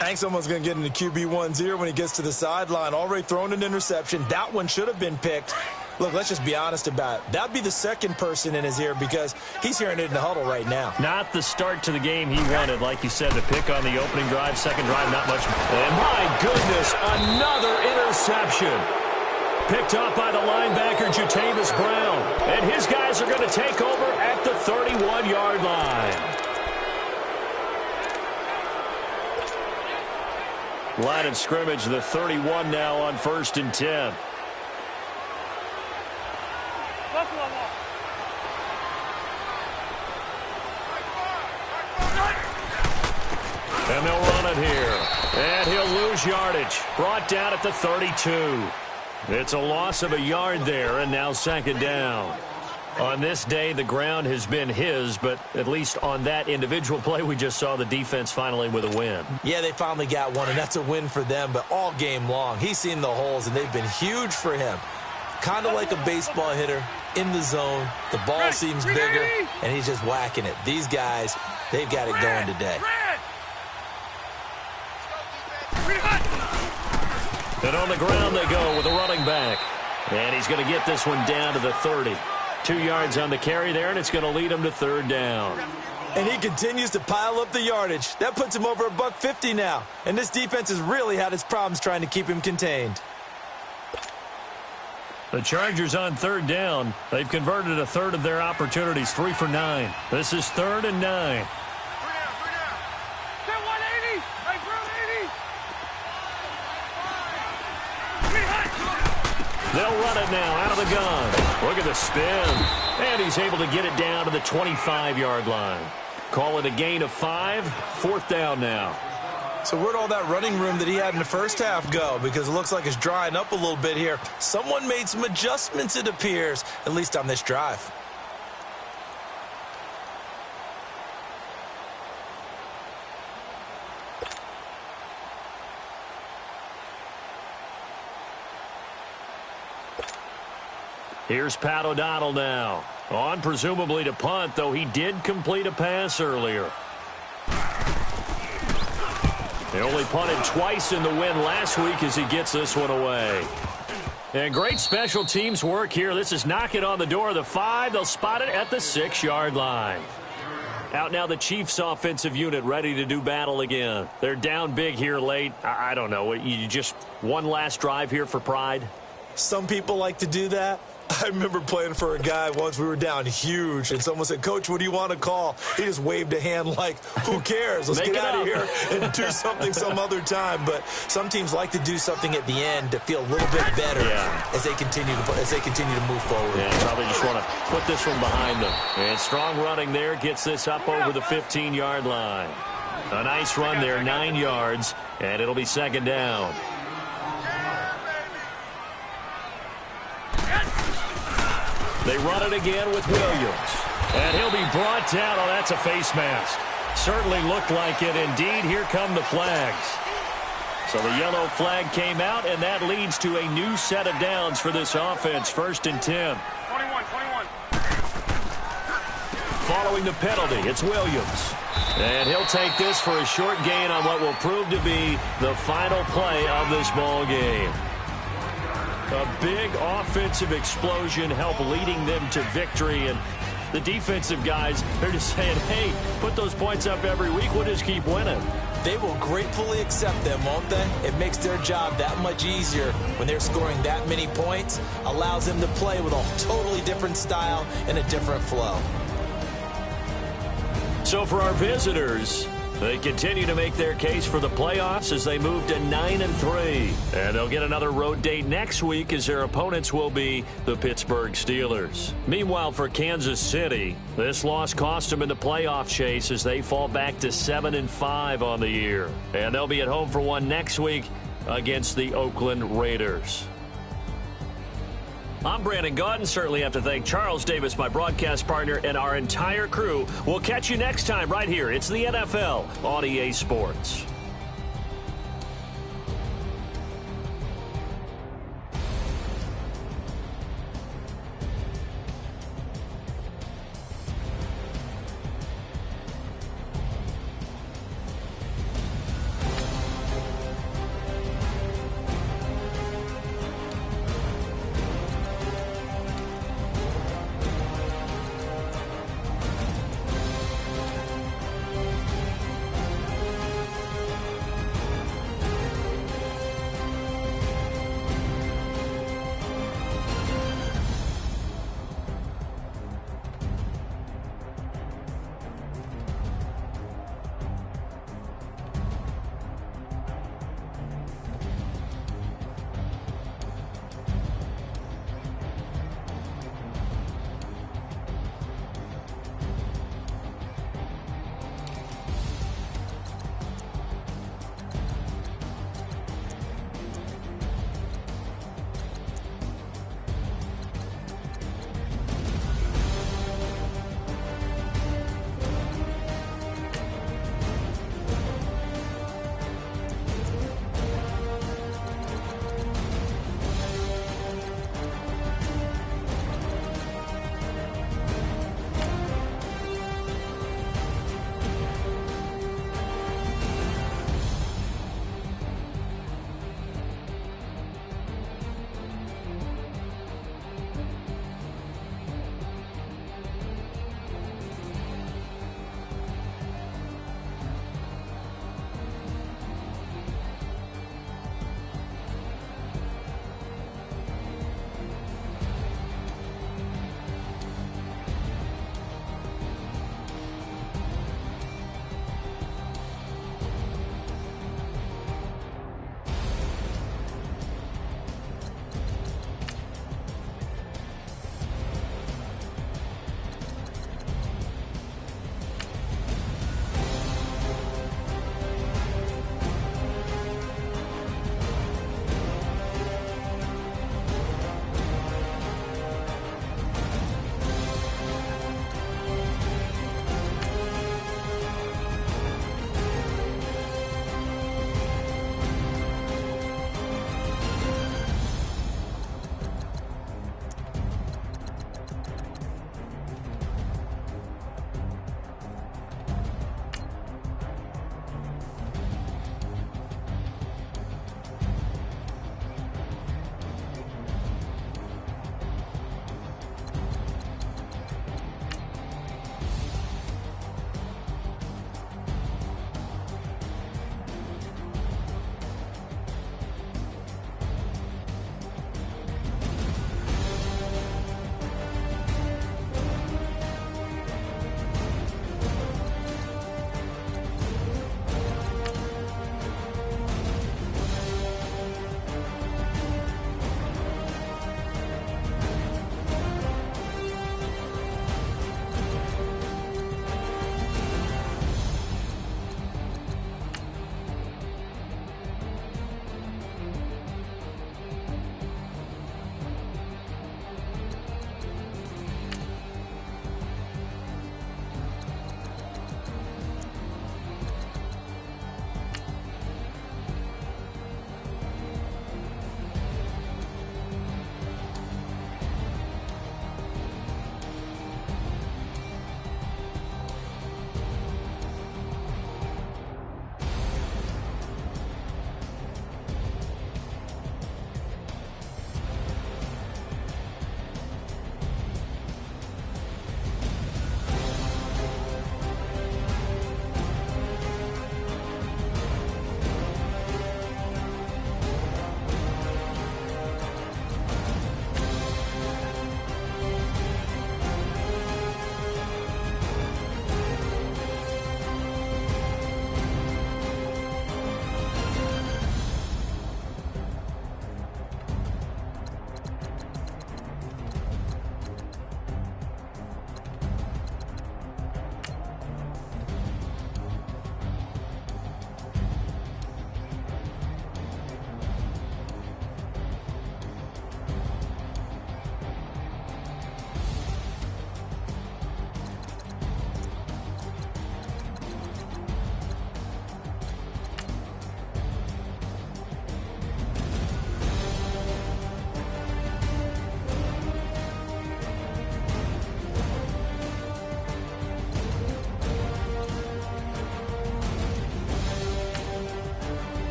I think someone's going to get into QB1-0 when he gets to the sideline. Already thrown an interception. That one should have been picked. Look, let's just be honest about it. That'd be the second person in his ear because he's hearing it in the huddle right now. Not the start to the game he wanted. Like you said, the pick on the opening drive, second drive, not much. And my goodness, another interception. Picked up by the linebacker, Jatavis Brown. And his guys are going to take over at the 31-yard line. Line of scrimmage, the 31 now on 1st and 10. And they'll run it here. And he'll lose yardage. Brought down at the 32. It's a loss of a yard there, and now 2nd down. On this day, the ground has been his, but at least on that individual play, we just saw the defense finally with a win. Yeah, they finally got one, and that's a win for them, but all game long, he's seen the holes, and they've been huge for him. Kind of like a baseball hitter in the zone. The ball seems bigger, and he's just whacking it. These guys, they've got it going today. And on the ground they go with a running back. And he's going to get this one down to the 30. 2 yards on the carry there, and it's going to lead him to 3rd down. And he continues to pile up the yardage. That puts him over $150 now. And this defense has really had its problems trying to keep him contained. The Chargers on 3rd down. They've converted a third of their opportunities, 3 for 9. This is 3rd and 9. They'll run it now out of the gun. Look at the spin. And he's able to get it down to the 25-yard line. Call it a gain of 5, 4th down now. So where'd all that running room that he had in the first half go? Because it looks like it's drying up a little bit here. Someone made some adjustments, it appears, at least on this drive. Here's Pat O'Donnell now. On presumably to punt, though he did complete a pass earlier. They only punted twice in the win last week as he gets this one away. And great special teams work here. This is knocking on the door of the 5. They'll spot it at the 6-yard line. Out now the Chiefs offensive unit ready to do battle again. They're down big here late. I don't know. You just one last drive here for pride? Some people like to do that. I remember playing for a guy once. We were down huge, and someone said, "Coach, what do you want to call?" He just waved a hand like, who cares? Let's get out of here and do something some other time. But some teams like to do something at the end to feel a little bit better as they continue to move forward. Yeah, probably just want to put this one behind them. And strong running there gets this up over the 15-yard line. A nice run there, 9 yards, and it'll be 2nd down. They run it again with Williams. And he'll be brought down. Oh, that's a face mask. Certainly looked like it. Indeed, here come the flags. So the yellow flag came out, and that leads to a new set of downs for this offense. 1st and 10. 21. Following the penalty, it's Williams. And he'll take this for a short gain on what will prove to be the final play of this ball game. A big offensive explosion helped leading them to victory. And the defensive guys, they're just saying, hey, put those points up every week. We'll just keep winning. They will gratefully accept them, won't they? It makes their job that much easier when they're scoring that many points. Allows them to play with a totally different style and a different flow. So for our visitors, they continue to make their case for the playoffs as they move to 9-3. And they'll get another road date next week as their opponents will be the Pittsburgh Steelers. Meanwhile, for Kansas City, this loss cost them in the playoff chase as they fall back to 7-5 on the year. And they'll be at home for one next week against the Oakland Raiders. I'm Brandon Gaudin. Certainly have to thank Charles Davis, my broadcast partner, and our entire crew. We'll catch you next time right here. It's the NFL on EA Sports.